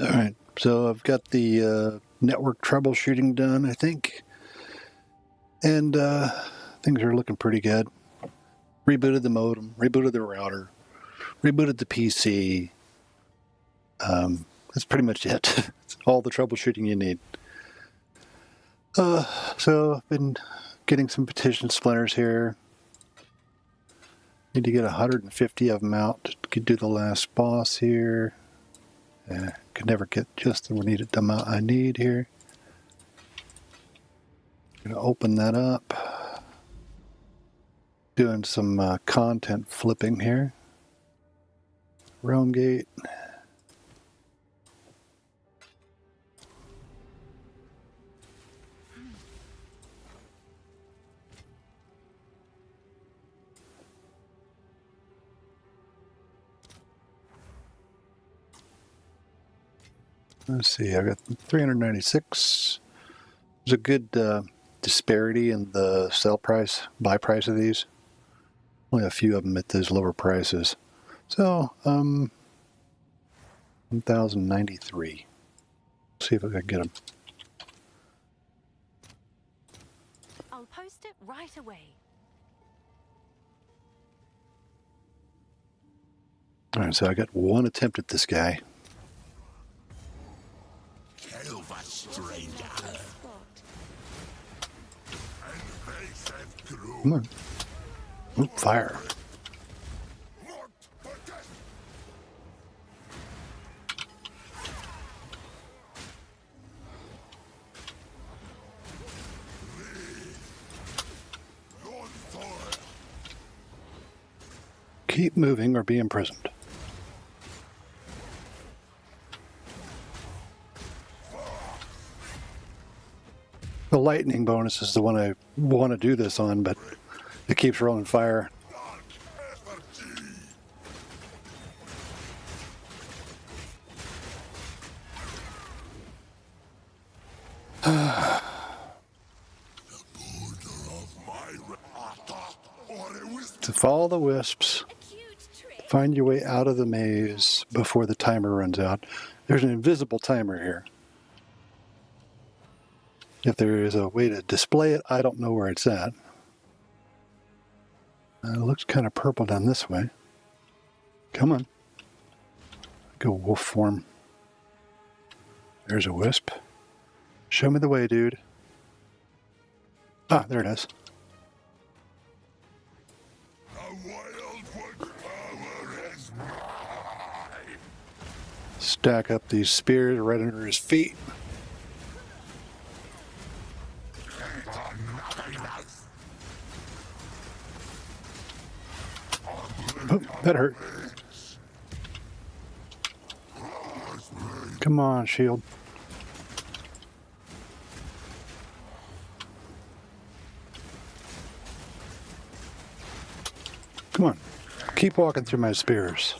All right, so I've got the network troubleshooting done, I think, and things are looking pretty good. Rebooted the modem, rebooted the router, rebooted the PC. That's pretty much it. It's all the troubleshooting you need. So I've been getting some petition splinters here. Need to get 150 of them out to do the last boss here. Could never get just the needed amount I need here. Gonna open that up. Doing some content flipping here. Realm gate. Let's see, I got 396. There's a good disparity in the sell price, buy price of these. Only a few of them at those lower prices. So, 1,093. See if I can get them. I'll post it right away. All right, so I got one attempt at this guy. Come on. Ooh, fire. Keep moving or be imprisoned. The lightning bonus is the one I want to do this on, but it keeps rolling fire. To follow the wisps, find your way out of the maze before the timer runs out. There's an invisible timer here. If there is a way to display it, I don't know where it's at. It looks kind of purple down this way. Come on. Go wolf form. There's a wisp. Show me the way, dude. Ah, there it is. Stack up these spears right under his feet. Oh, that hurt. Come on, shield. Come on. Keep walking through my spears.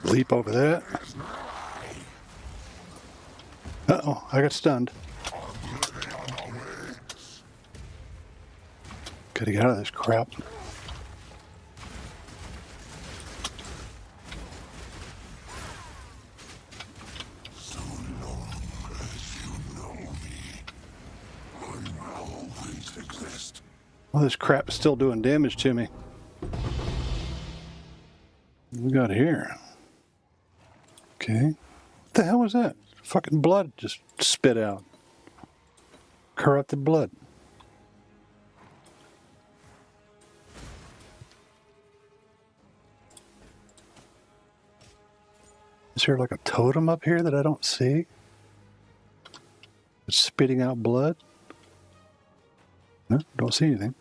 Leap over that. Uh-oh, I got stunned. Gotta get out of this crap. So long as you know me, I will always exist. Well, this crap is still doing damage to me. What we got here? Okay. What the hell was that? Fucking blood just spit out. Corrupted blood. Is there like a totem up here that I don't see? It's spitting out blood? No, don't see anything.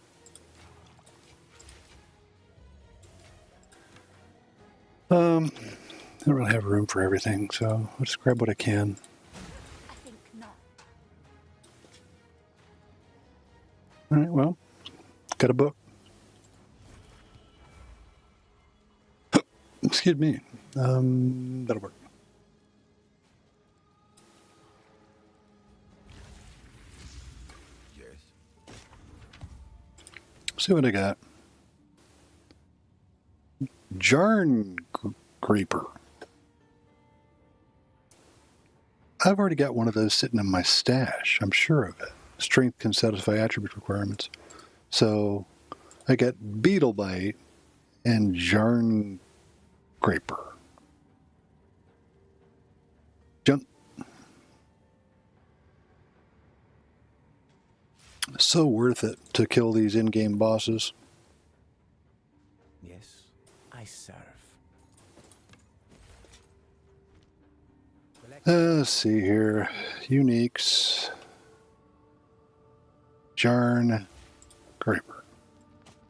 I don't really have room for everything, so I'll just grab what I can. I think not. All right, well, got a book. Excuse me. That'll work. Yes. See what I got. Jarn Creeper. I've already got one of those sitting in my stash. I'm sure of it. Strength can satisfy attribute requirements. So I got Beetle Bite and Jarn Creeper. Jump. So worth it to kill these in-game bosses. Yes, I serve. Let's see here. Uniques. Jarn Creeper.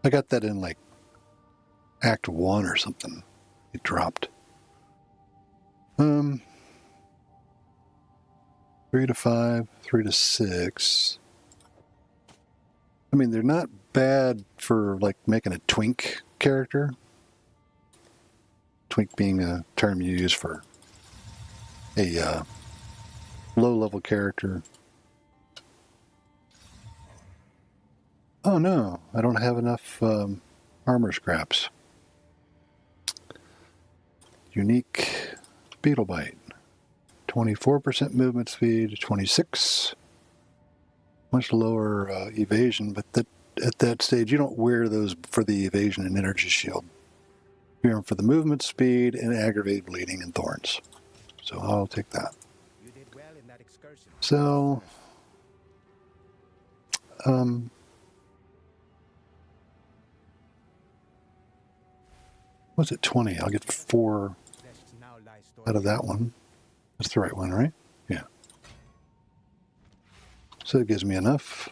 I got that in like Act 1 or something. It dropped. 3 to 5, 3 to 6. I mean, they're not bad for like making a twink character. Twink being a term you use for a low-level character. Oh no, I don't have enough armor scraps. Unique Beetle Bite. 24% movement speed, 26. Much lower evasion, but at that stage you don't wear those for the evasion and energy shield. You wear them for the movement speed and aggravated bleeding and thorns. So I'll take that. You did well in that excursion. So, what's it, 20? I'll get 4 Nests now lie stored out of that one. That's the right one, right? Yeah. So it gives me enough.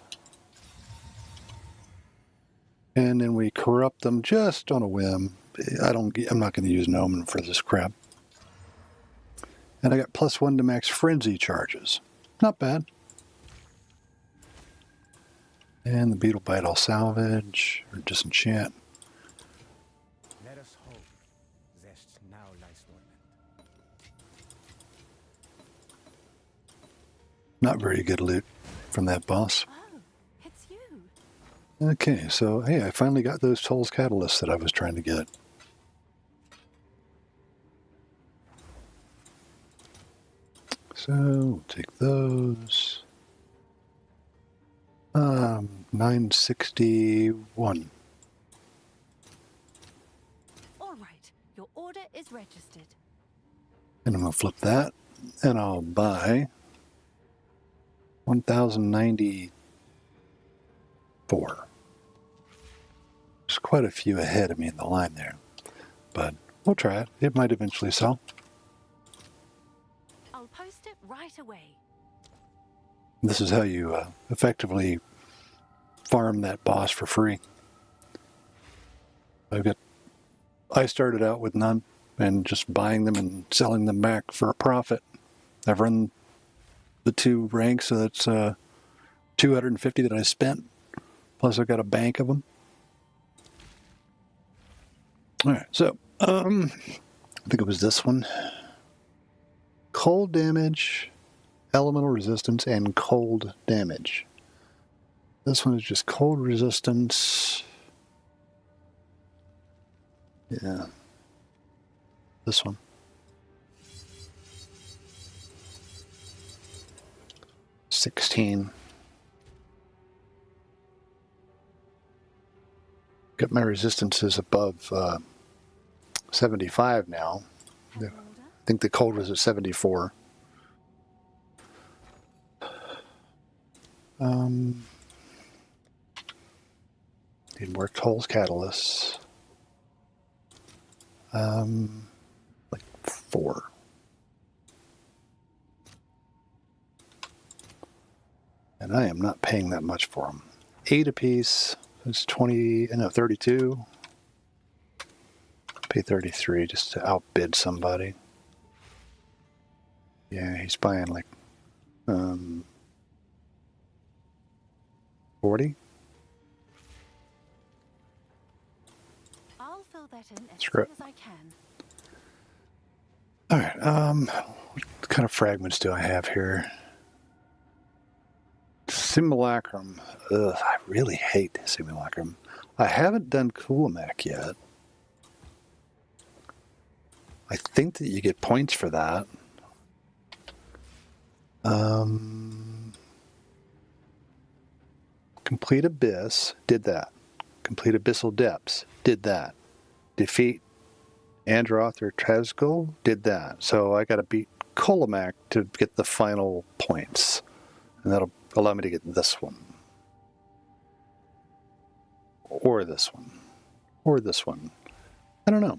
And then we corrupt them just on a whim. I'm not going to use Nomen for this crap. And I got +1 to max frenzy charges. Not bad. And the Beetle Bite I'll salvage or disenchant. Let us hope. Zests now lies dormant. Not very good loot from that boss. Oh, it's you. Okay, so hey, I finally got those Toll's Catalysts that I was trying to get. So we'll take those. 961. All right, your order is registered. And I'm going to flip that, and I'll buy 1,094. There's quite a few ahead of me in the line there, but we'll try it. It might eventually sell. I'll post it right away. This is how you effectively farm that boss for free. I started out with none and just buying them and selling them back for a profit. I've run the 2 ranks, so that's 250 that I spent. Plus I've got a bank of them. All right, so I think it was this one. Cold damage, elemental resistance, and cold damage. This one is just cold resistance. Yeah. This one. $16. Got my resistances above 75 now. Have an order? I think the cold was at 74. Need more Toll's Catalysts. Like 4. And I am not paying that much for them. 8 apiece. It's 32. Pay 33 just to outbid somebody. Yeah, he's buying like 40. I'll fill that in as Screw soon it. as I can. What kind of fragments do I have here? Simulacrum. Ugh, I really hate Simulacrum. I haven't done Coolamek yet. I think that you get points for that. Complete Abyss, did that. Complete Abyssal Depths, did that. Defeat Androth or Trezgul, did that. So I got to beat Coolamek to get the final points. And that'll allow me to get this one. Or this one. Or this one. I don't know.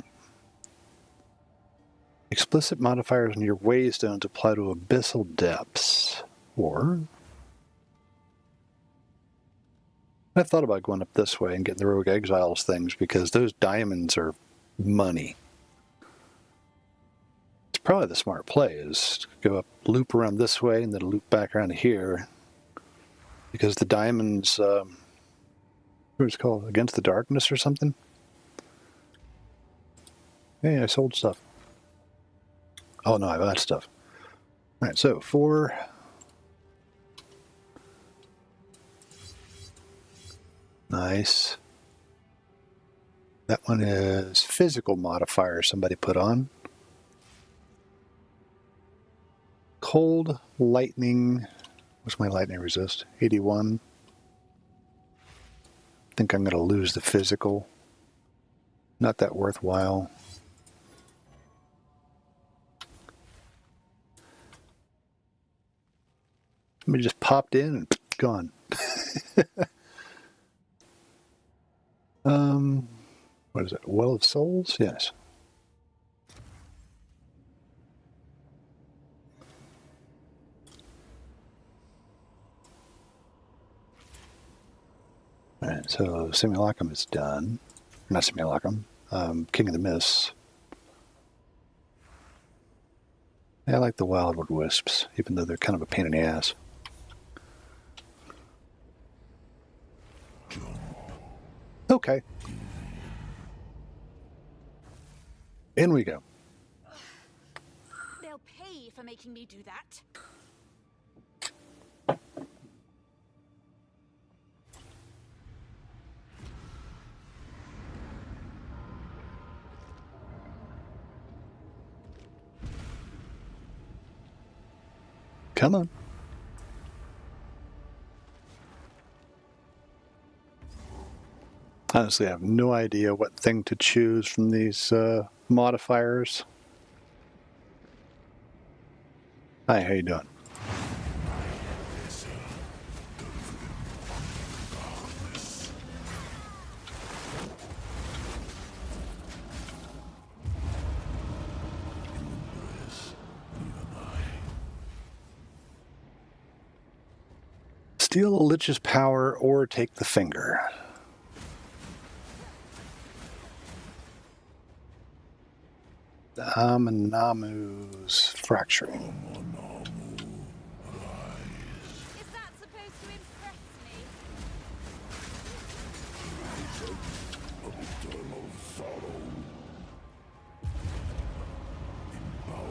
Explicit modifiers on your waystones apply to Abyssal Depths. Or... I've thought about going up this way and getting the Rogue Exiles things because those diamonds are money. It's probably the smart play is to go up, loop around this way and then loop back around here. Because the diamonds, what is it called? Against the Darkness or something? Hey, I sold stuff. Oh no, I bought stuff. Alright, so 4... Nice. That one is physical modifier somebody put on. Cold, lightning. What's my lightning resist? 81. I think I'm going to lose the physical. Not that worthwhile. Somebody just popped in and gone. What is it? Well of Souls? Yes. Alright, so Simulacrum is done. Not Simulacrum. King of the Mists. Yeah, I like the Wildwood Wisps, even though they're kind of a pain in the ass. Okay. In we go. They'll pay for making me do that. Come on. Honestly, I have no idea what thing to choose from these modifiers. Hi, how you doing? Steal a lich's power or take the finger. Namu's fracturing. Is that supposed to impress me?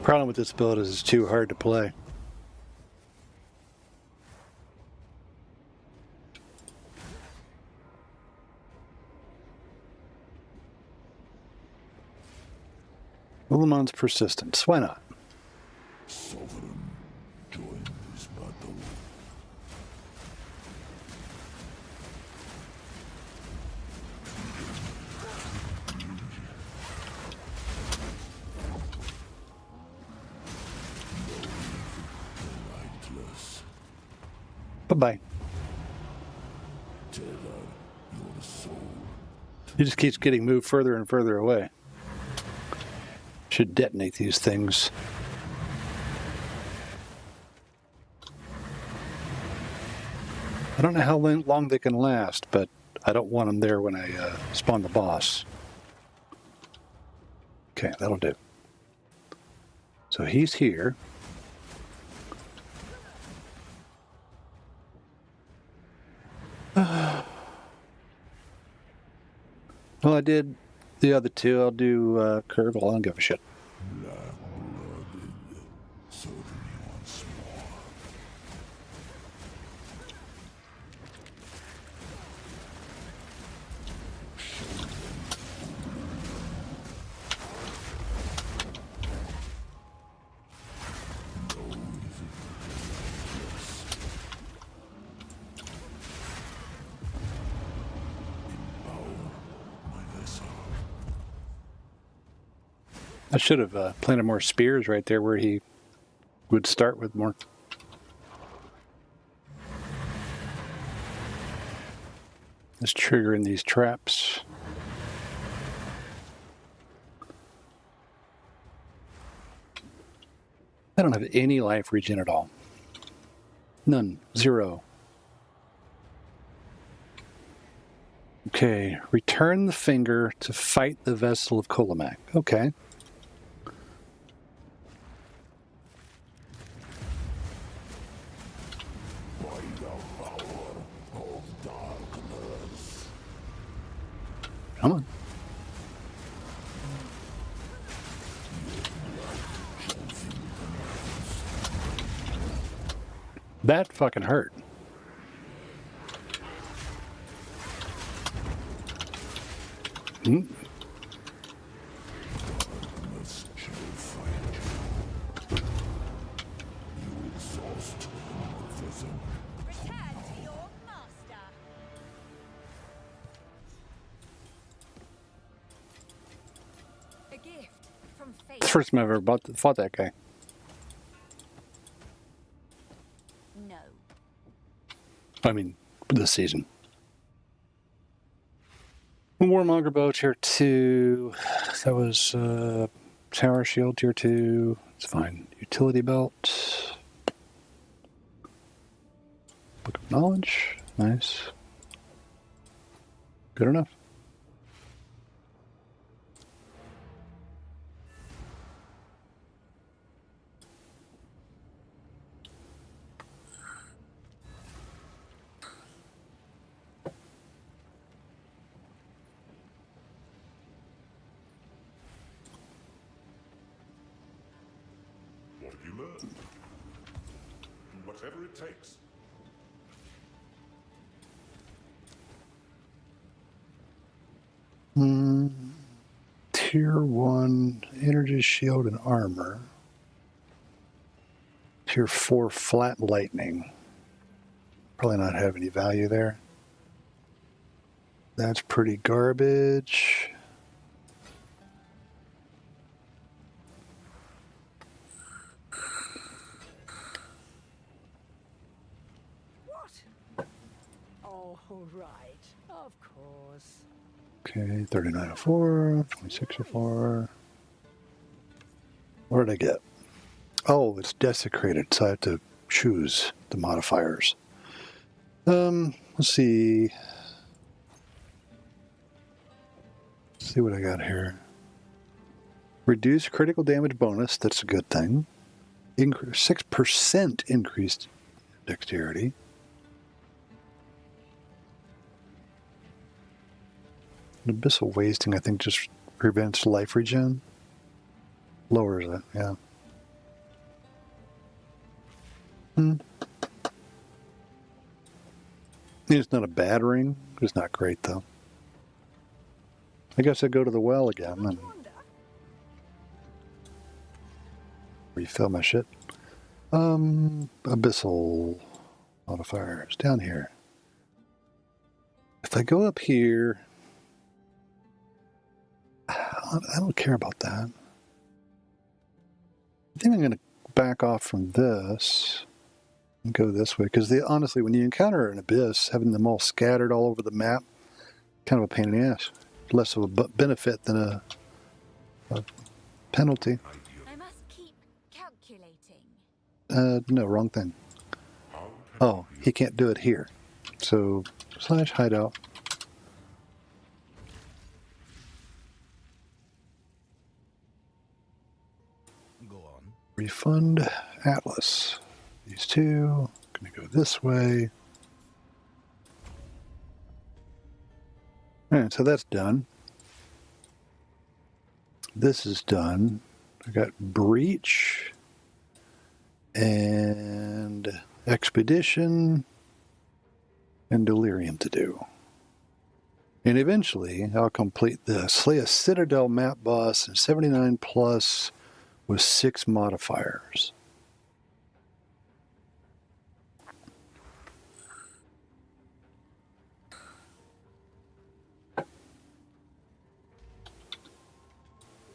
Problem with this build is it's too hard to play. Ullamon's Persistence. Why not? Sovereign, join this battle. Lightless. Bye-bye. Tether your soul. He just keeps getting moved further and further away. Should detonate these things. I don't know how long they can last, but I don't want them there when I spawn the boss. Okay, that'll do. So he's here. Well, I did the other two. I'll do Curve. I don't give a shit. Black blood I should have planted more spears right there where he would start with more. Just triggering these traps. I don't have any life regen at all. None. 0. Okay. Return the finger to fight the vessel of Kolamak. Okay. By the power of darkness. Come on. That fucking hurt. Mm. Darkness shall find you. You exhaust the prison. Return to your master. A gift from fate. It's the first time I've ever fought that guy. No. I mean, this season. Warmonger bow tier 2. That was tower shield tier 2. It's fine. Utility belt. Book of knowledge. Nice. Good enough. What have you learned? Whatever it takes. Tier 1 energy shield and armor. Tier 4 flat lightning. Probably not have any value there. That's pretty garbage. What? Oh, right. Of course. Okay, 3904, 2604. What did I get? Oh, it's desecrated, so I have to choose the modifiers. Let's see. Let's see what I got here. Reduce critical damage bonus, that's a good thing. 6% increased dexterity. An abyssal wasting, I think, just prevents life regen. Lowers it, yeah. It's not a bad ring. It's not great, though. I guess I go to the well again and refill my shit. Abyssal modifiers down here. If I go up here, I don't care about that. I think I'm going to back off from this and go this way, because honestly, when you encounter an abyss, having them all scattered all over the map, kind of a pain in the ass. Less of a benefit than a penalty. I must keep calculating. No, wrong thing. Oh, he can't do it here. So, / hideout. Go on. Refund Atlas. These two. Going to go this way. Alright, so that's done. This is done. I got Breach and Expedition and Delirium to do. And eventually, I'll complete this. Slay a Citadel map boss and 79 plus with 6 modifiers.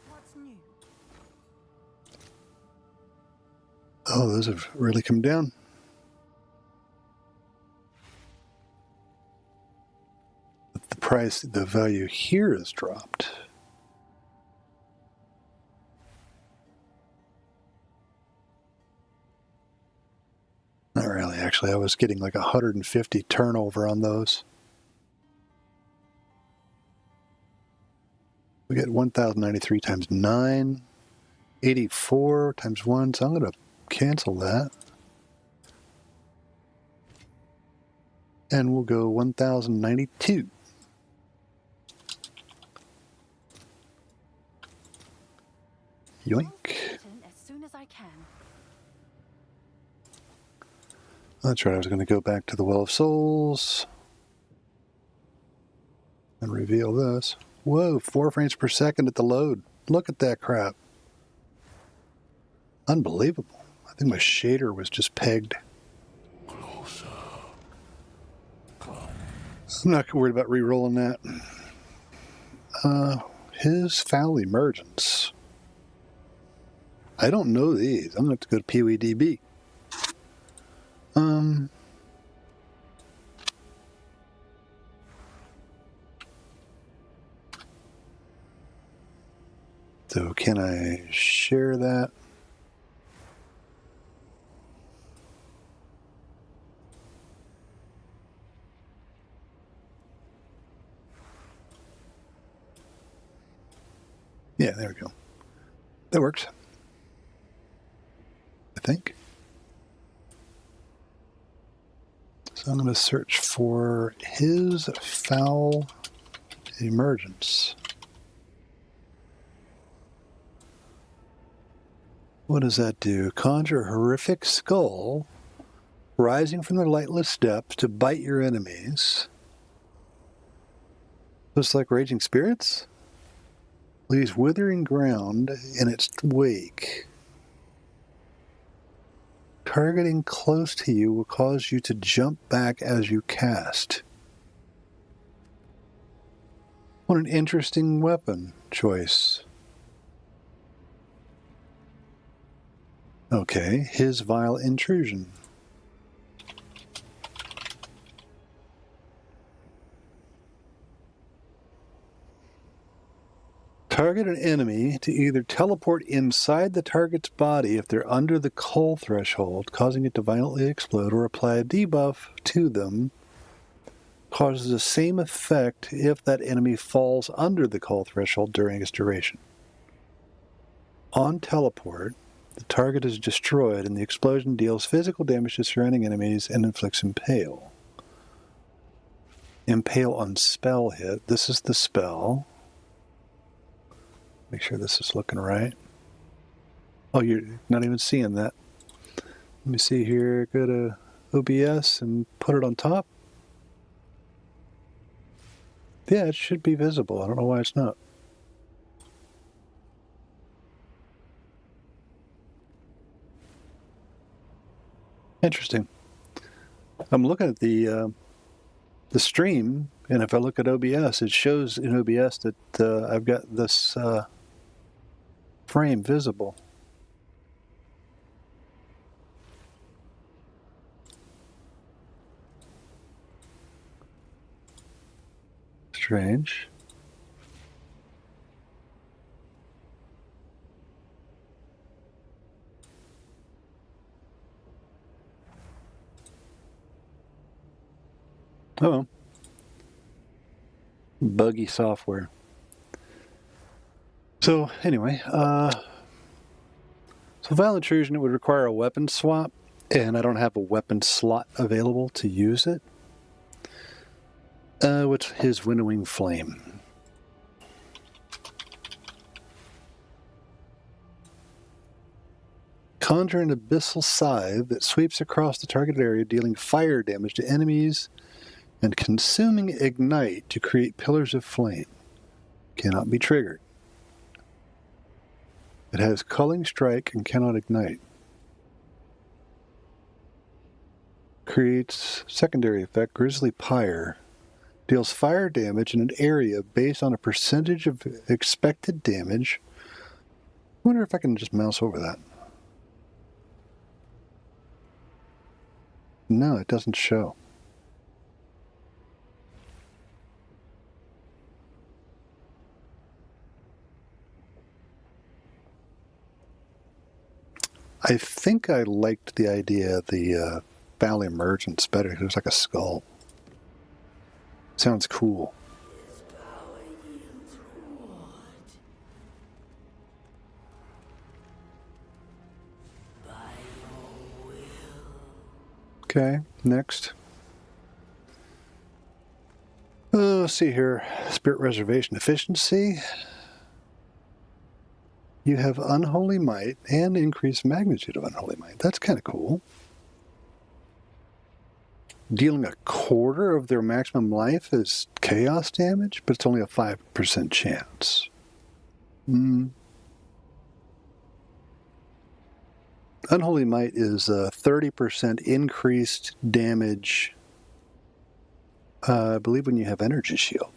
What's new? Oh, those have really come down. But the price, the value here has dropped. Not really, actually. I was getting like 150 turnover on those. We get 1,093 times 9, 84 times 1, so I'm going to cancel that. And we'll go 1,092. Yoink. As soon as I can. That's right, I was going to go back to the Well of Souls and reveal this. Whoa, 4 frames per second at the load. Look at that crap. Unbelievable. I think my shader was just pegged. Closer. I'm not worried about re-rolling that. His foul emergence. I don't know these. I'm going to have to go to POE2. So can I share that? Yeah, there we go. That works. I think. So I'm going to search for his foul emergence. What does that do? Conjure a horrific skull rising from the lightless depths to bite your enemies. Just like raging spirits? Leaves withering ground in its wake. Targeting close to you will cause you to jump back as you cast. What an interesting weapon choice. Okay, his vile intrusion. Target an enemy to either teleport inside the target's body if they're under the coal threshold, causing it to violently explode, or apply a debuff to them, causes the same effect if that enemy falls under the coal threshold during its duration. On teleport, the target is destroyed and the explosion deals physical damage to surrounding enemies and inflicts impale. Impale on spell hit. This is the spell. Make sure this is looking right. Oh, you're not even seeing that. Let me see here. Go to OBS and put it on top. Yeah, it should be visible. I don't know why it's not. Interesting. I'm looking at the stream, and if I look at OBS, it shows in OBS that I've got this frame visible. Strange. Oh, buggy software. So anyway, so violent intrusion, it would require a weapon swap, and I don't have a weapon slot available to use it. What's his winnowing flame? Conjure an abyssal scythe that sweeps across the targeted area, dealing fire damage to enemies and consuming ignite to create pillars of flame. Cannot be triggered. It has culling strike and cannot ignite. Creates secondary effect, Grisly Pyre. Deals fire damage in an area based on a percentage of expected damage. I wonder if I can just mouse over that. No, it doesn't show. I think I liked the idea of the Valley Emergence better. It was like a skull. Sounds cool. Okay, next. Let's see here. Spirit Reservation Efficiency. You have Unholy Might and increased magnitude of Unholy Might. That's kind of cool. Dealing a quarter of their maximum life is chaos damage, but it's only a 5% chance. Unholy Might is a 30% increased damage, I believe, when you have Energy Shield.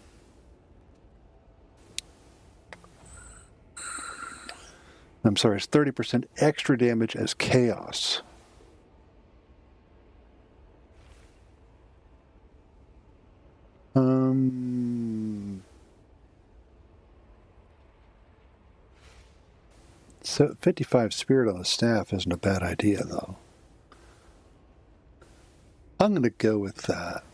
I'm sorry, it's 30% extra damage as chaos. So 55 spirit on the staff isn't a bad idea, though. I'm going to go with that.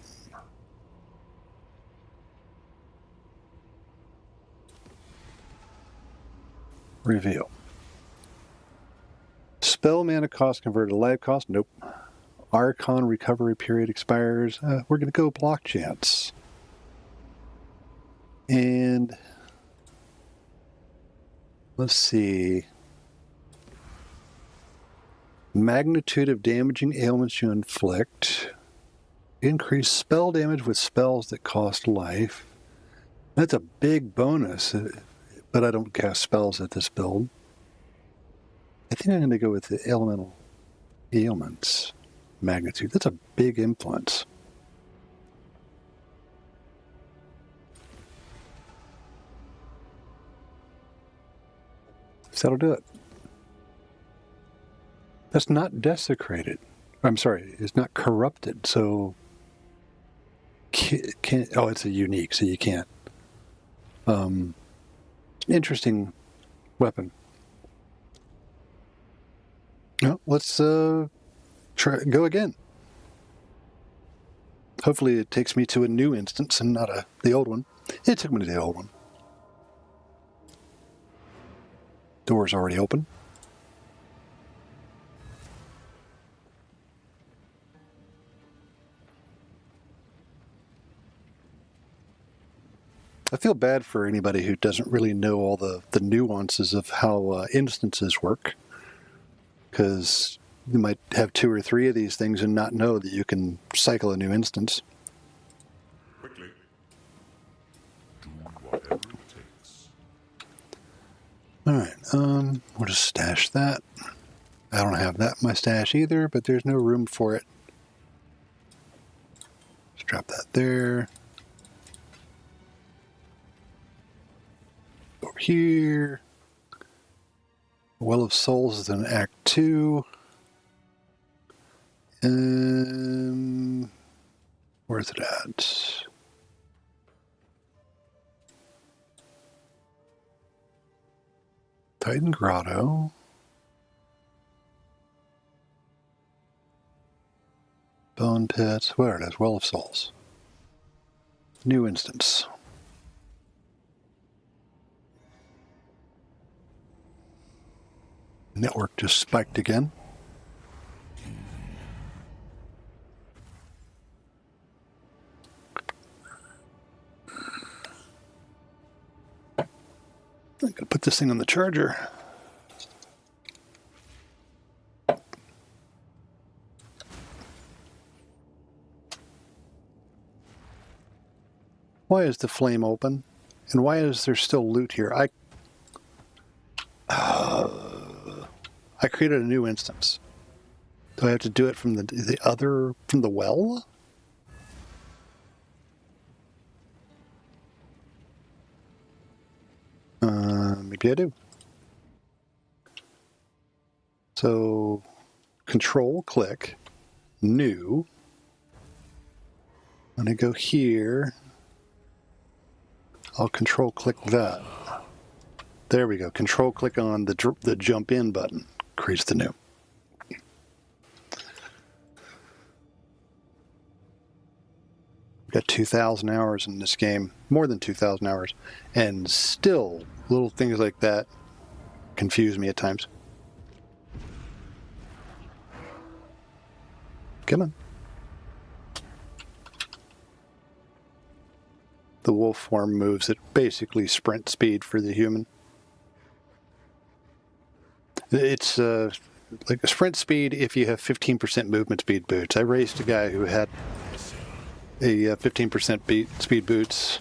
Reveal. Spell mana cost converted to life cost? Nope. Archon recovery period expires. We're going to go block chance. And let's see. Magnitude of damaging ailments you inflict. Increase spell damage with spells that cost life. That's a big bonus, but I don't cast spells at this build. I think I'm going to go with the elemental ailments magnitude. That's a big influence. So that'll do it. That's not desecrated. I'm sorry, it's not corrupted, so can't. Oh, it's a unique, so you can't. Interesting weapon. Well, let's try go again. Hopefully, it takes me to a new instance and not the old one. It took me to the old one. Door's already open. I feel bad for anybody who doesn't really know all the nuances of how instances work, because you might have 2 or 3 of these things and not know that you can cycle a new instance. Quickly. Do whatever it takes. All right, we'll just stash that. I don't have that in my stash either, but there's no room for it. Let's drop that there. Over here. Well of Souls is in Act 2. Where's it at? Titan Grotto. Bone Pit. Where it is? Well of Souls. New instance. Network just spiked again. I'm going to put this thing on the charger. Why is the flame open? And why is there still loot here? I created a new instance. Do I have to do it from from the well? Maybe I do. So, Control, click, new. I'm going to go here. I'll control click that. There we go. Control click on the jump in button. Creates the new. Got 2,000 hours in this game. More than 2,000 hours. And still, little things like that confuse me at times. Come on. The wolf form moves at basically sprint speed for the human. It's like a sprint speed if you have 15% movement speed boots. I raced a guy who had a 15% speed boots.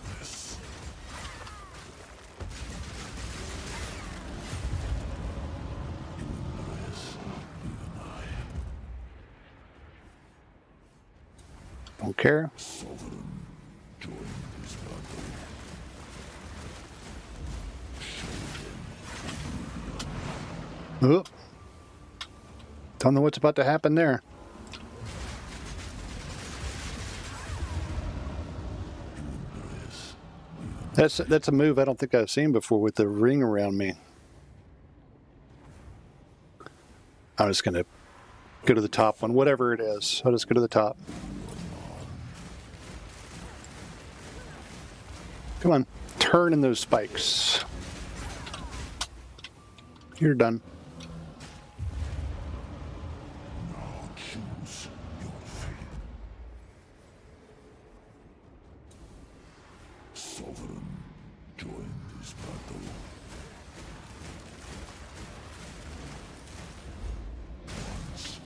Don't care. Oop. Don't know what's about to happen there. That's a move I don't think I've seen before with the ring around me. I'm just going to go to the top one, whatever it is. I'll just go to the top. Come on, turn in those spikes. You're done. Choose your fate. Sovereign, join this battle. Once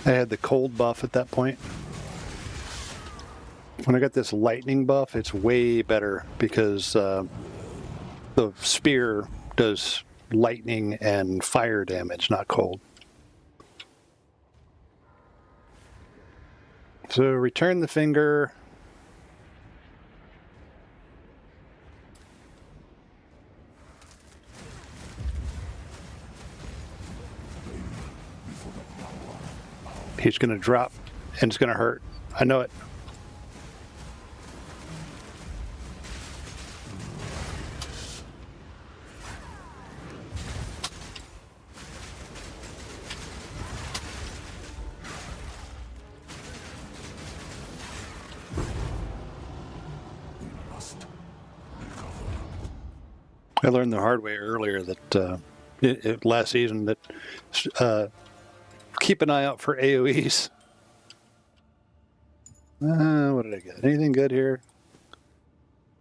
I had the cold buff at that point. When I got this lightning buff, it's way better because the spear does lightning and fire damage, not cold. So return the finger. He's going to drop and it's going to hurt. I know it. I learned the hard way earlier that last season that keep an eye out for AoEs. What did I get? Anything good here?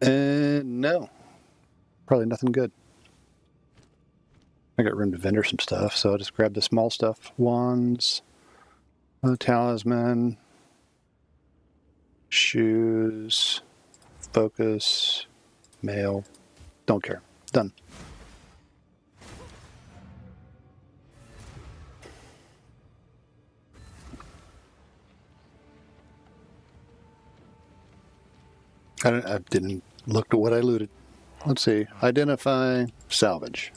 No. Probably nothing good. I got room to vendor some stuff, so I'll just grab the small stuff. Wands, talisman, shoes, focus, mail. Don't care. Done. I didn't look at what I looted. Let's see. Identify, salvage.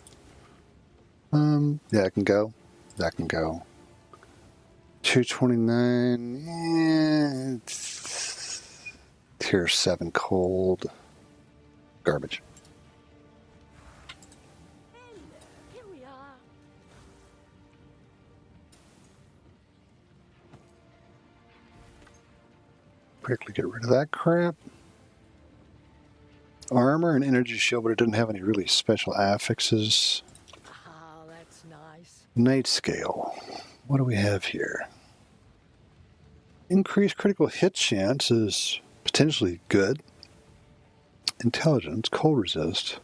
Yeah, I can go. That can go. 229. Yeah, tier 7 cold. Garbage. Here we are. Quickly get rid of that crap. Armor and energy shield, but it didn't have any really special affixes. Oh, that's nice. Night scale. What do we have here? Increased critical hit chance is potentially good. Intelligence, cold resist.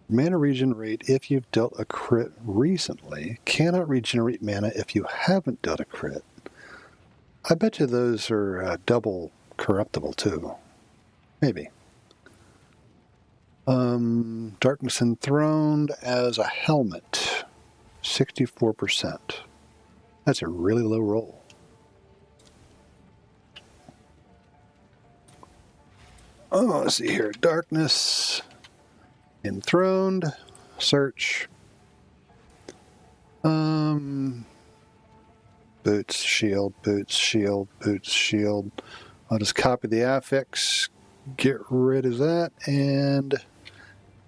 Mana regenerate if you've dealt a crit recently. Cannot regenerate mana if you haven't dealt a crit. I bet you those are double corruptible too. Maybe. Darkness Enthroned as a helmet. 64%. That's a really low roll. Oh, let's see here. Darkness Enthroned. search. Boots, shield, boots, shield, boots, shield. I'll just copy the affix, get rid of that, and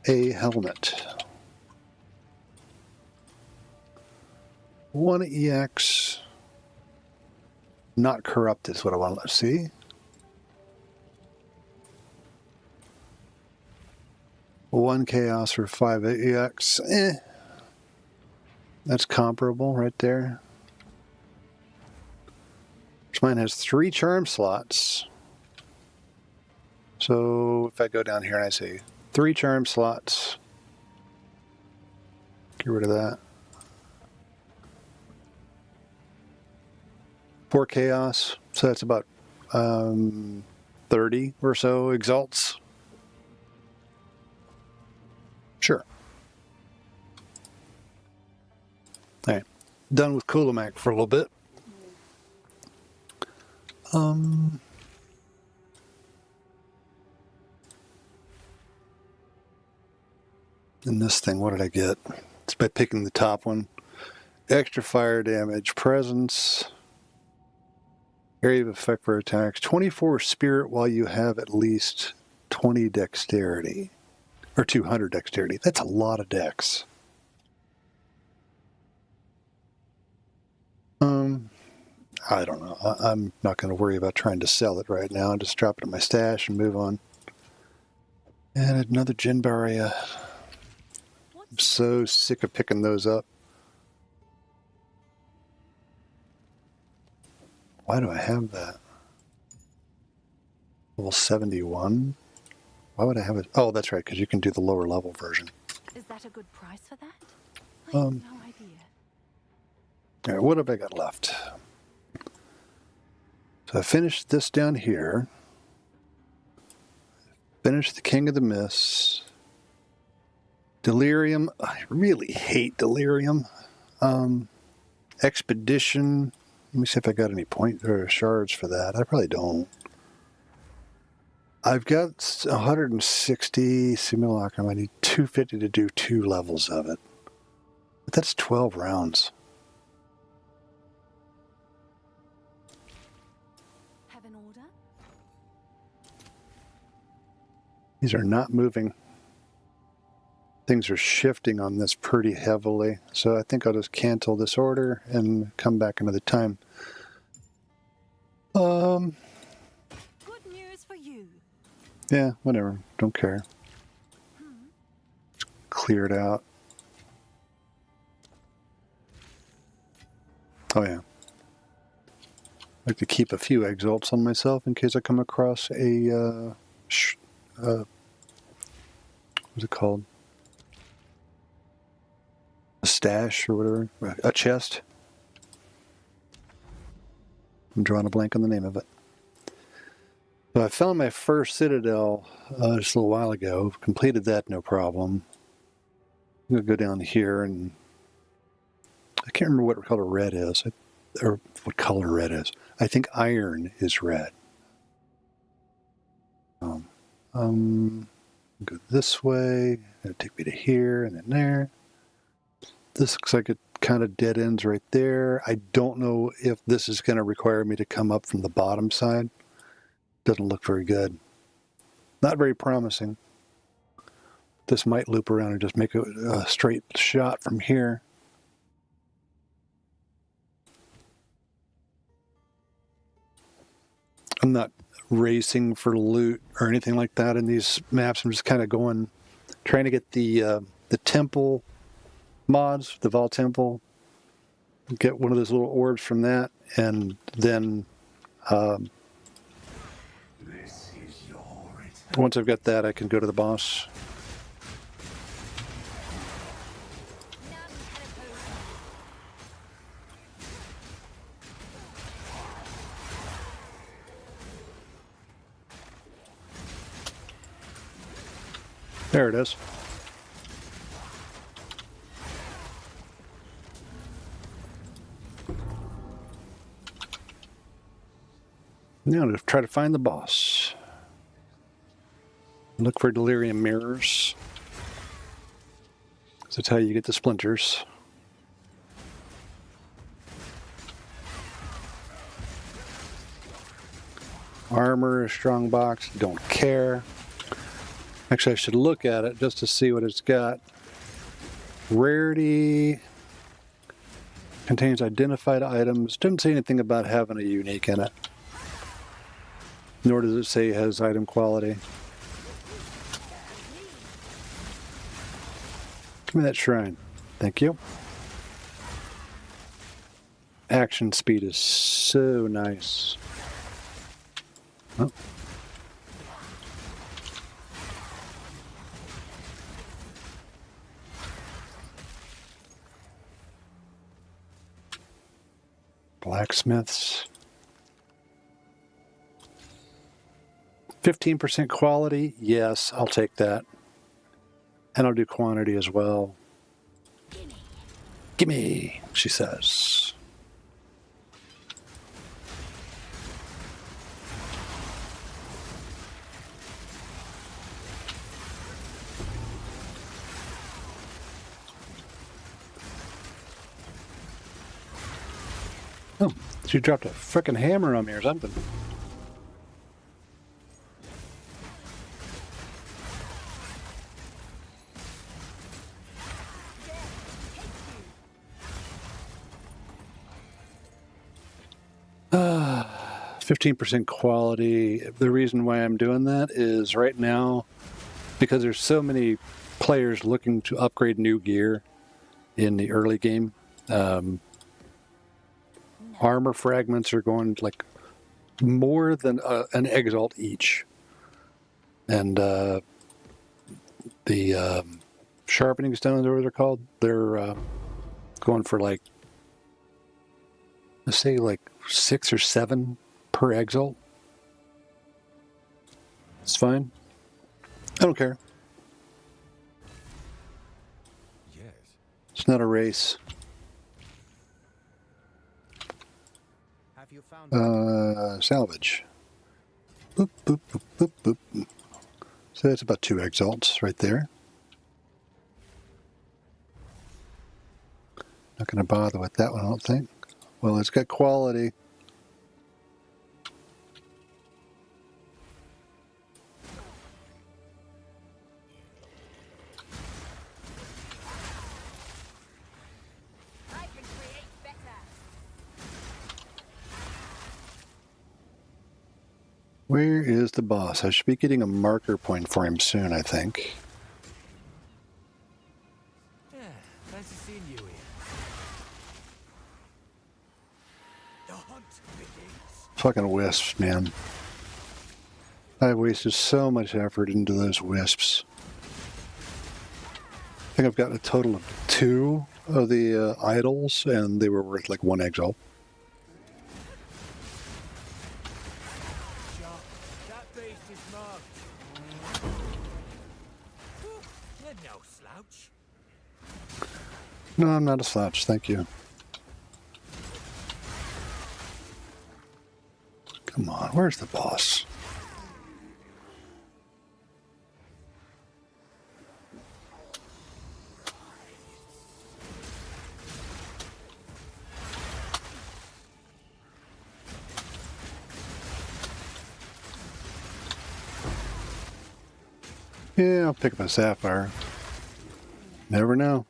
a helmet. 1 EX. Not corrupted is what I want to see. 1 chaos for 5 EX. That's comparable right there. Mine has 3 charm slots. So if I go down here and I say 3 charm slots, get rid of that. 4 chaos, so that's about 30 or so exalts. Sure. All right, done with Kulamak for a little bit. And this thing, what did I get? It's by picking the top one. Extra fire damage, presence, area of effect for attacks, 24 spirit while you have at least 20 dexterity. Or 200 dexterity. That's a lot of dex. I don't know. I'm not going to worry about trying to sell it right now. I'll just drop it in my stash and move on. And another Jinbaria. I'm so sick of picking those up. Why do I have that? Level 71? Why would I have it? Oh, that's right, because you can do the lower level version. Is that a good price for that? I have no idea. All right, what have I got left? So I finished this down here. Finished the King of the Mists. Delirium. I really hate Delirium. Expedition. Let me see if I got any points or shards for that. I probably don't. I've got 160 simulacrum. I need 250 to do 2 levels of it. But that's 12 rounds. Have an order? These are not moving. Things are shifting on this pretty heavily. So I think I'll just cancel this order and come back another time. Good news for you. Yeah, whatever. Don't care. Just clear it out. Oh, yeah. I like to keep a few exalts on myself in case I come across a, what's it called? A stash or whatever. A chest. I'm drawing a blank on the name of it. So I found my first citadel just a little while ago. Completed that, no problem. I'm going to go down here and I can't remember what color red is, or what color red is. I think iron is red. Go this way. It'll take me to here and then there. This looks like it kind of dead ends right there. I don't know if this is going to require me to come up from the bottom side. Doesn't look very good. Not very promising. This might loop around and just make a straight shot from here. I'm not racing for loot or anything like that in these maps. I'm just kind of going, trying to get the temple mods, the Vol Temple, get one of those little orbs from that, and then once I've got that, I can go to the boss. There it is. Now to try to find the boss. Look for delirium mirrors. That's how you get the splinters. Armor, strong box, don't care. Actually, I should look at it just to see what it's got. Rarity contains identified items. Doesn't say anything about having a unique in it. Nor does it say it has item quality. Give me that shrine. Thank you. Action speed is so nice. Oh. Blacksmiths. 15% quality? Yes, I'll take that. And I'll do quantity as well. Gimme, she says. Oh, she dropped a frickin' hammer on me or something. Ah, 15% quality. The reason why I'm doing that is right now, because there's so many players looking to upgrade new gear in the early game. Armor fragments are going like more than an exalt each. And the sharpening stones, or what they're called, they're going for like, let's say like 6 or 7 per exalt. It's fine. I don't care. Yes. It's not a race. Have you found Salvage. Boop, boop, boop, boop, boop. So that's about 2 exalts right there. Not going to bother with that one, I don't think. Well, it's got quality. I can create better. Where is the boss? I should be getting a marker point for him soon, I think. Yeah, nice to see you here. The hunt begins. Fucking wisps, man. I've wasted so much effort into those wisps. I think I've gotten a total of 2 of the idols, and they were worth like 1 exalt. Shot. That beast is marked. You're no slouch. No, I'm not a slouch, thank you. Come on, where's the boss? Yeah, I'll pick up a sapphire. Never know.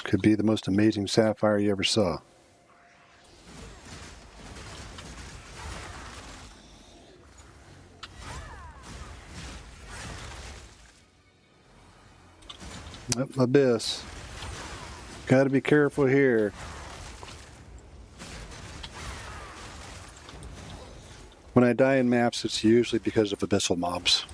Could be the most amazing sapphire you ever saw. Abyss. Gotta be careful here. When I die in maps, it's usually because of abyssal mobs.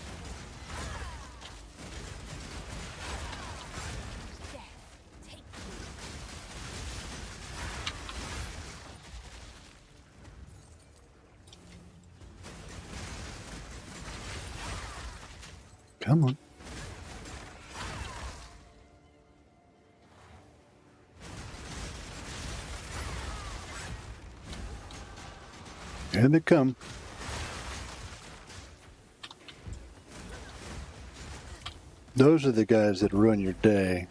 Come on. Here they come. Those are the guys that ruin your day.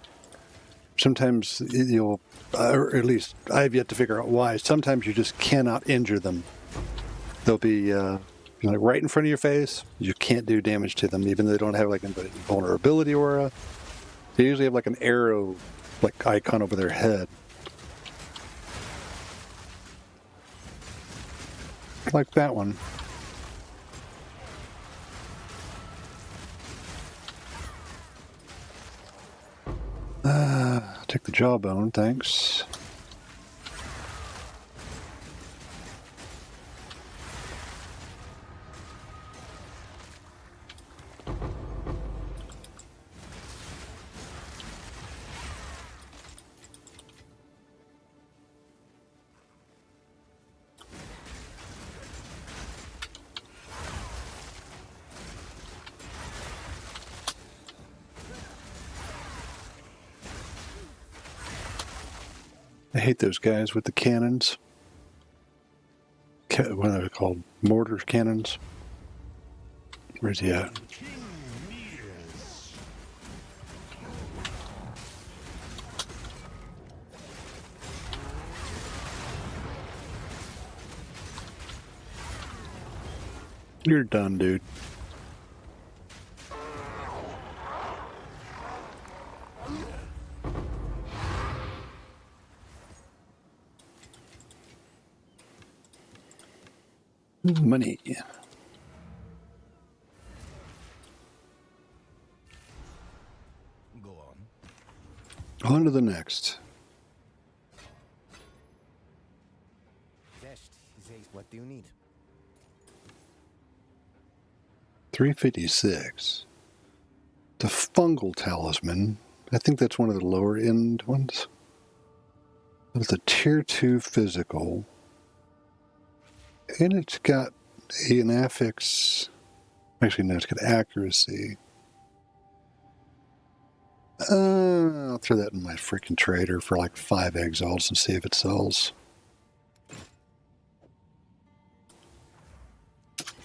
sometimes you'll, or at least I've yet to figure out why. Sometimes you just cannot injure them. They'll be like right in front of your face. You can't do damage to them, even though they don't have like a vulnerability aura. They usually have like an arrow, like icon over their head, like that one. Take the jawbone, thanks. I hate those guys with the cannons. What are they called? Mortar cannons? Where's he at? You're done, dude. Money. Go on. On to the next. What do you need? 356. The fungal talisman. I think that's one of the lower end ones. It's a tier 2 physical. And it's got an affix. Actually, no, it's got accuracy. I'll throw that in my freaking trader for like 5 exalts and see if it sells.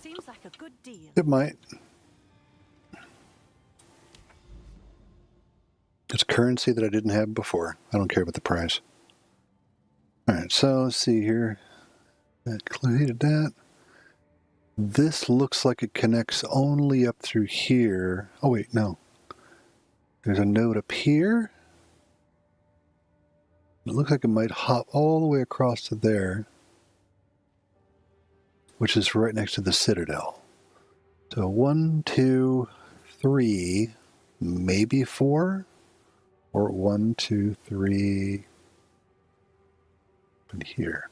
Seems like a good deal. It might. It's currency that I didn't have before. I don't care about the price. Alright, so let's see here. That completed that. This looks like it connects only up through here. Oh wait, no. There's a node up here. It looks like it might hop all the way across to there, which is right next to the citadel. So 1, 2, 3, maybe 4, or 1, 2, 3, and here.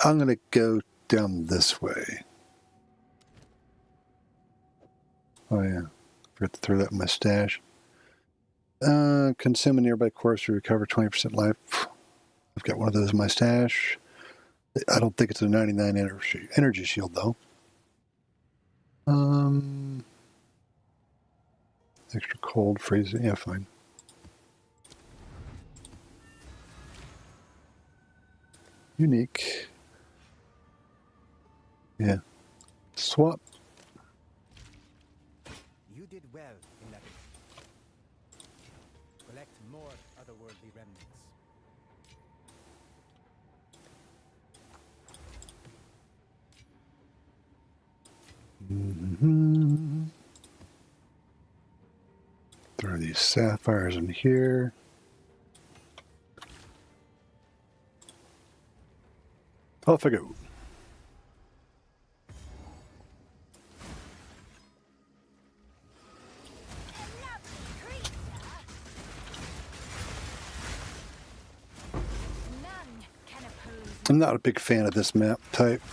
I'm going to go down this way. Oh yeah, forgot to throw that in my stash. Consume a nearby corpse to recover 20% life. I've got one of those in my stash. I don't think it's a 99 energy shield though. Extra cold freezing. Yeah, fine. Unique. Yeah. Swap. You did well in that. Collect more otherworldly remnants. Mm-hmm. Throw these sapphires in here. Off I go. I'm not a big fan of this map type.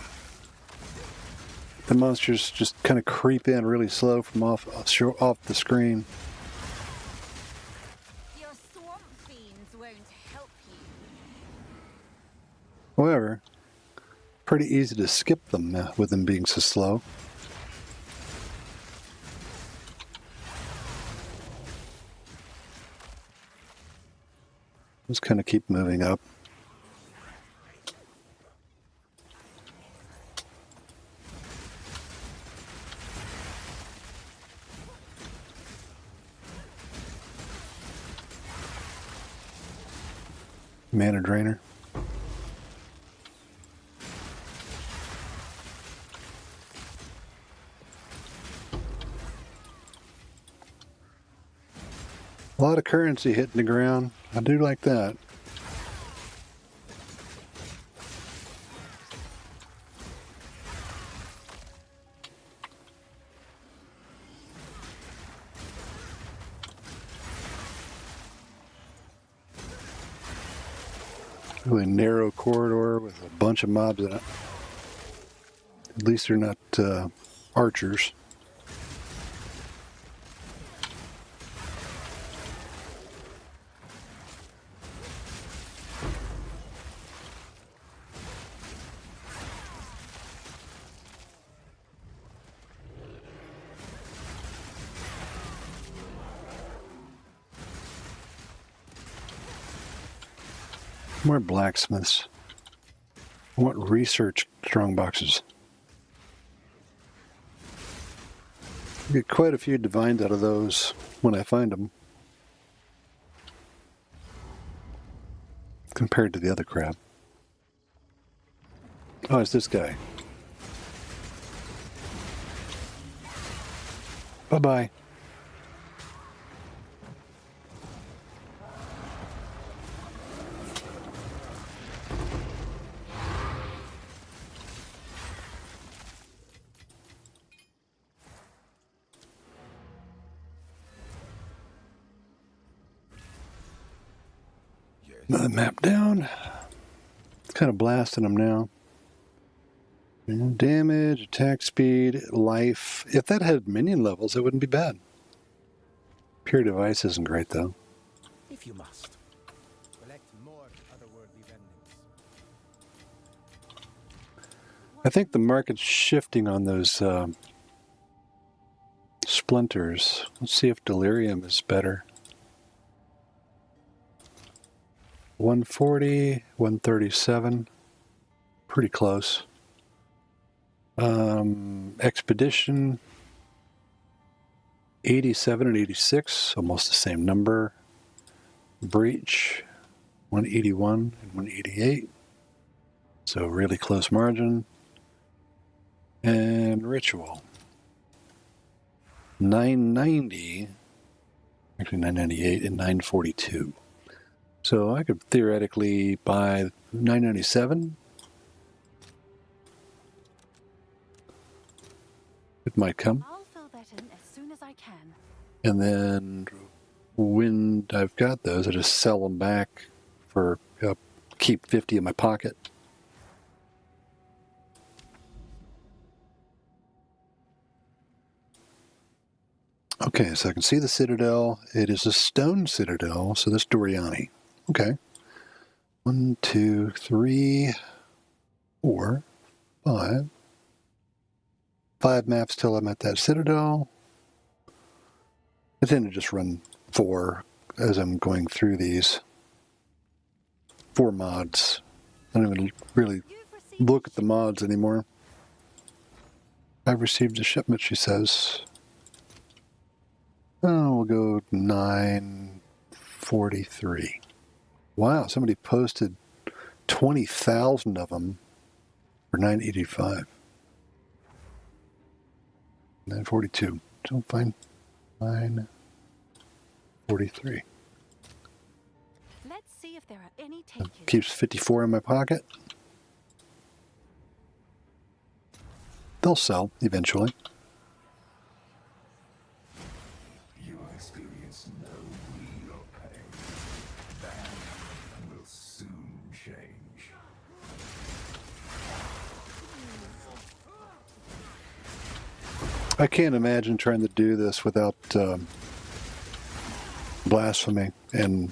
The monsters just kind of creep in really slow from off the screen. Your swamp fiends won't help you. However, pretty easy to skip them with them being so slow. Just kind of keep moving up. mana drainer. A lot of currency hitting the ground. I do like that. Really narrow corridor with a bunch of mobs in it. At least they're not archers. More blacksmiths. I want research strongboxes. Get quite a few divines out of those when I find them, compared to the other crap. Oh, it's this guy. Bye-bye. Another map down. Kind of blasting them now. And damage, attack speed, life. If that had minion levels, it wouldn't be bad. Pure device isn't great though. If you must. Collect more otherworldly remnants. I think the market's shifting on those splinters. Let's see if delirium is better. 140, 137. Pretty close. Expedition 87 and 86, almost the same number. Breach 181 and 188, so really close margin. And ritual 990, actually 998 and 942. So I could theoretically buy 997. It might come. I'll fill that in as soon as I can. And then when I've got those, I just sell them back for keep 50 in my pocket. Okay, so I can see the citadel. It is a stone citadel, so that's Doriani. Okay. 1, 2, 3, 4, 5. 5 maps till I'm at that citadel. I tend to just run 4 as I'm going through these. 4 mods. I don't even really look at the mods anymore. I've received a shipment, she says. Oh, we'll go 943. Wow, somebody posted 20,000 of them for 985. 942. So fine. 943. Let's see if there are any takers. Keeps 54 in my pocket. They'll sell eventually. You will experience no real pain. That will soon change. I can't imagine trying to do this without blasphemy and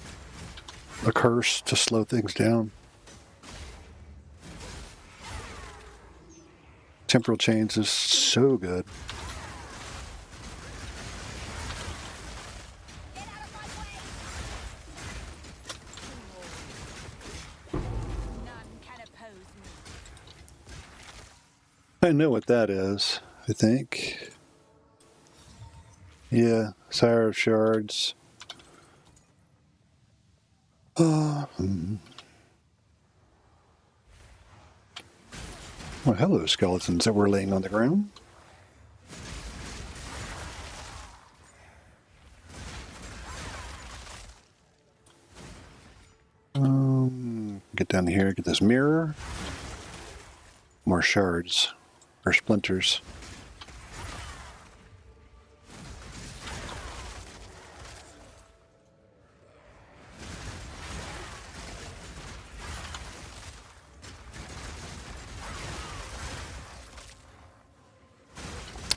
a curse to slow things down. Temporal chains is so good. None can oppose me. I know what that is, I think. Yeah, Sire of Shards. Well, hello, skeletons that were laying on the ground. Get down here, get this mirror. More shards, or splinters.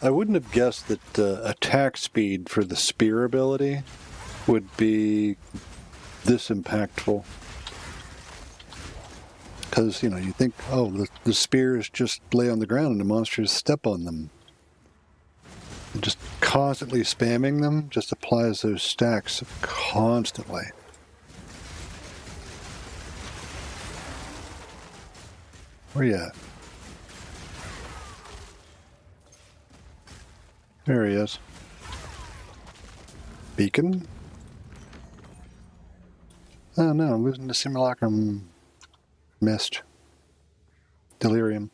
I wouldn't have guessed that attack speed for the spear ability would be this impactful. Because, you know, you think, oh, the spears just lay on the ground and the monsters step on them. And just constantly spamming them just applies those stacks constantly. Where you at? There he is. Beacon? Oh no, I'm losing the simulacrum mist. Delirium.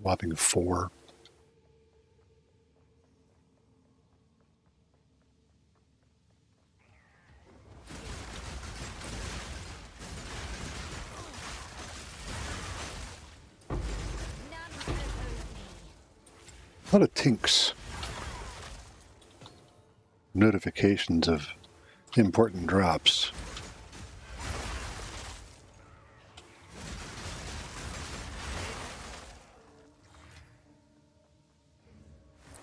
Whopping 4. A lot of tinks. Notifications of important drops.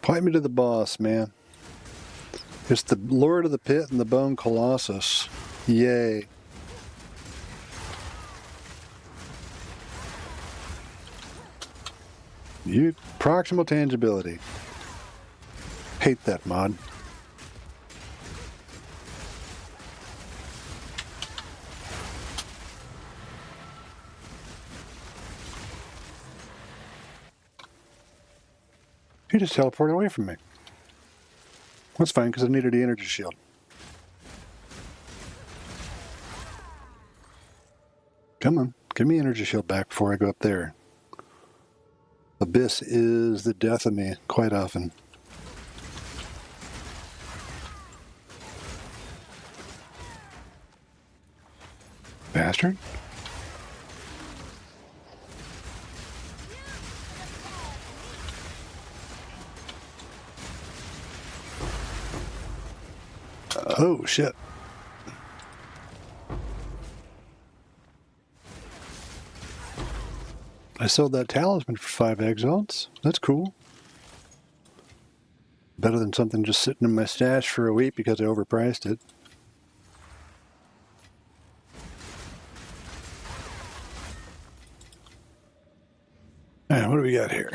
Point me to the boss, man. It's the Lord of the Pit and the Bone Colossus. Yay. You proximal tangibility. Hate that mod. He just teleported away from me. That's fine, because I needed the energy shield. Come on, give me energy shield back before I go up there. Abyss is the death of me, quite often. Bastard. Oh, shit. I sold that talisman for 5 exalts. That's cool. Better than something just sitting in my stash for a week because I overpriced it. Alright, what do we got here?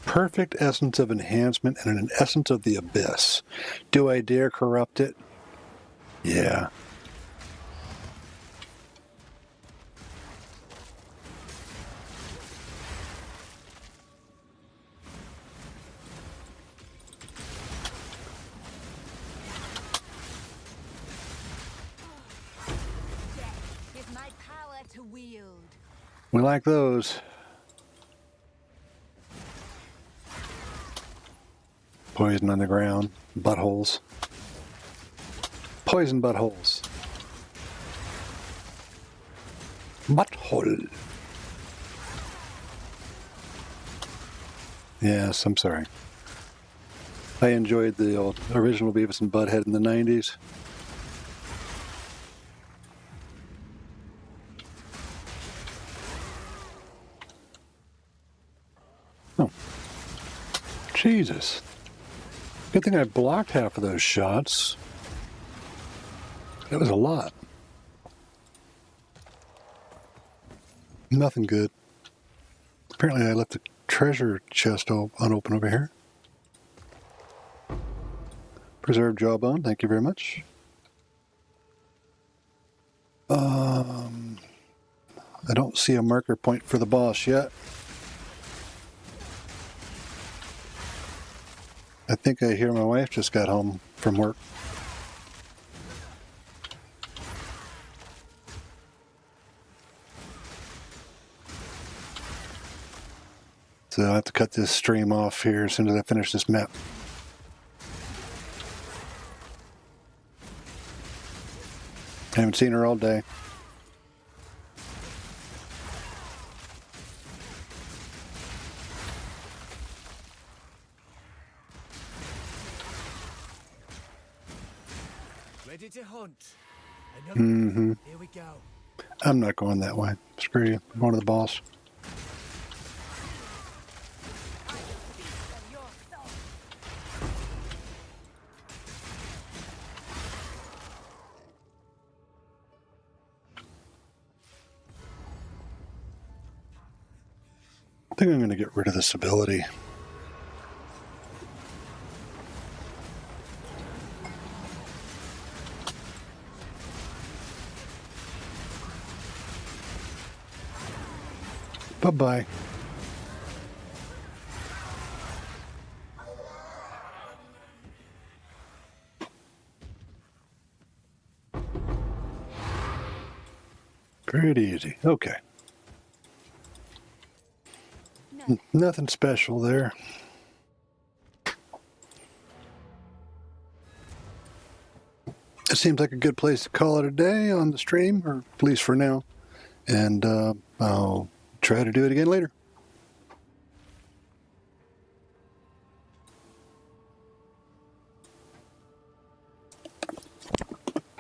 Perfect essence of enhancement and an essence of the abyss. Do I dare corrupt it? Yeah. Death is my power to wield. We like those. Poison on the ground. Buttholes. Poison buttholes. Butthole. Yes, I'm sorry. I enjoyed the old original Beavis and Butthead in the 90s. Oh. Jesus. Good thing I blocked half of those shots. That was a lot. Nothing good. Apparently I left the treasure chest unopened over here. Preserved jawbone, thank you very much. I don't see a marker point for the boss yet. I think I hear my wife just got home from work. So I have to cut this stream off here as soon as I finish this map. Haven't seen her all day. Ready to hunt. Another. Here we go. I'm not going that way. Screw you. I'm going to the boss. I think I'm going to get rid of this ability. Bye-bye. Pretty easy. Okay. Nothing special there. It seems like a good place to call it a day on the stream, or at least for now. And I'll try to do it again later.